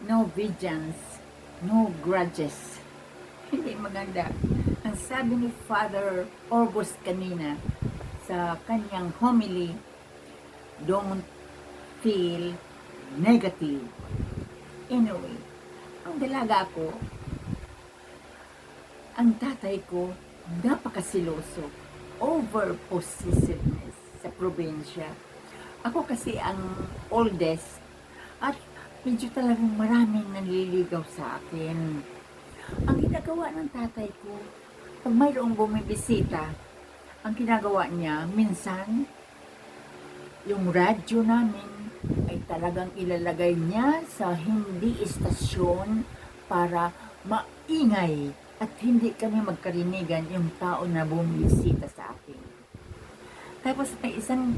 No vengeance, no grudges. Hindi maganda. Ang sabi ni Father August kanina sa kanyang homily, don't feel negative. Anyway, ang dalaga ko, ang tatay ko, napakasiloso. Over possessiveness sa probinsya. Ako kasi ang oldest at medyo talagang maraming nanliligaw sa akin. Ang ginagawa ng tatay ko, pag mayroong bumibisita, ang ginagawa niya, minsan, yung radyo namin ay talagang ilalagay niya sa hindi istasyon para maingay at hindi kami magkarinigan yung tao na bumibisita sa akin. Tapos may isang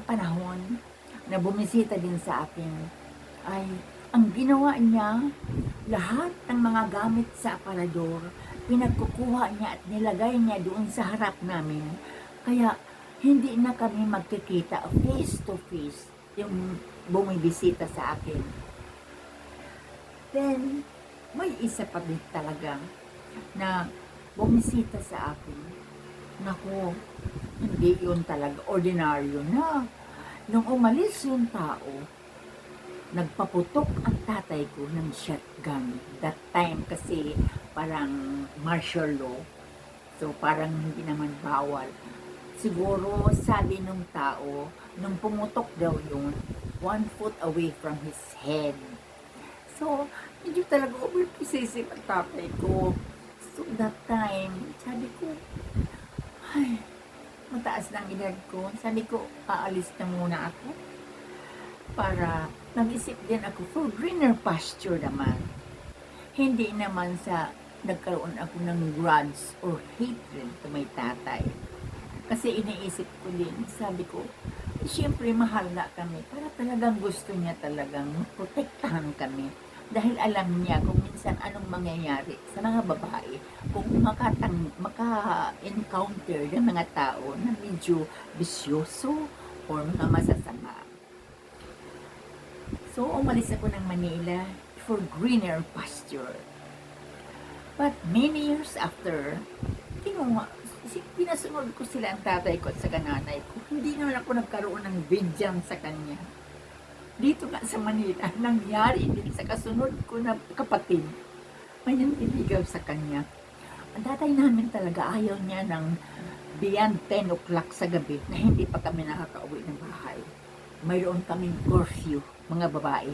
panahon na bumisita din sa akin ay ang ginawa niya, lahat ng mga gamit sa aparador, pinagkukuha niya at nilagay niya doon sa harap namin. Kaya hindi na kami magkikita face to face yung bumibisita sa akin. Then, may isa pa din talaga na bumisita sa akin. Naku, hindi yun talaga ordinaryo na. Nung umalis yung tao, nagpaputok ang tatay ko ng shotgun. That time kasi parang martial law. So parang hindi naman bawal. Siguro sabi nung tao, nung pumutok daw yun, 1 foot away from his head. So, medyo talaga over-possessive ang tatay ko. So that time, sabi ko, ay, mataas na ang edad ko. Sabi ko, aalis na muna ako. Para nag-isip din ako for greener pasture naman. Hindi naman sa nagkaroon ako ng grudge or hatred to my tatay. Kasi iniisip ko din, sabi ko, siyempre mahal na kami. Para talagang gusto niya talagang protektahan kami. Dahil alam niya kung minsan anong mangyayari sa mga babae kung maka-encounter ng mga tao na medyo bisyoso or mga masasama. So, umalis ako ng Manila for greener pasture. But many years after, pinasunod ko sila ang tatay ko at sa nanay ko. Hindi naman ako nagkaroon ng vengeance sa kanya. Dito nga sa Manila, nangyari din sa kasunod ko na kapatid. May naniligaw sa kanya. Ang tatay namin talaga ayaw niya ng beyond 10 o'clock sa gabi na hindi pa kami nakakauwi ng bahay. Mayroon kaming curfew, mga babae.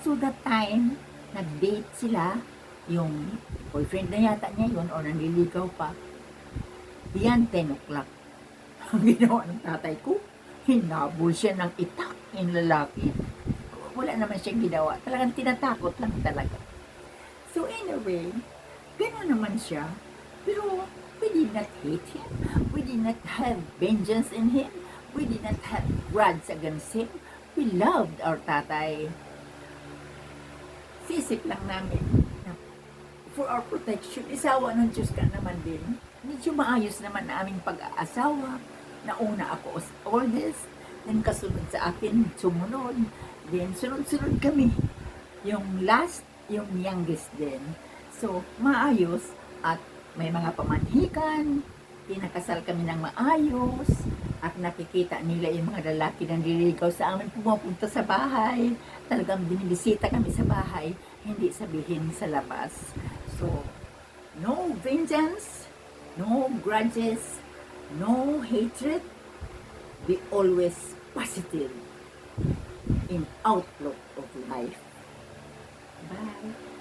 So that time, nag-date sila, yung boyfriend na yata niya yun, o nanliligaw pa, beyond 10 o'clock. Ang ginawa ng tatay ko, hinabol siya ng itak yung lalaki. Wala naman siyang ginawa. Talagang tinatakot lang talaga. So anyway, gano'n naman siya. Pero we did not hate him. We did not have vengeance in him. We did not have grudge against him. We loved our tatay. Sisip lang namin na for our protection, isawa ng Diyos ka naman din. Medyo maayos naman na aming pag-aasawa. Nauna ako as oldest, then kasunod sa akin, sumunod, then sunod-sunod kami. Yung last, yung youngest din. So, maayos at may mga pamanhikan, pinakasal kami ng maayos, at nakikita nila yung mga lalaki na nililigaw sa amin, pumapunta sa bahay. Talagang binibisita kami sa bahay, hindi sabihin sa labas. So, no vengeance, no grudges, no hatred. Be always positive in outlook of life. Bye.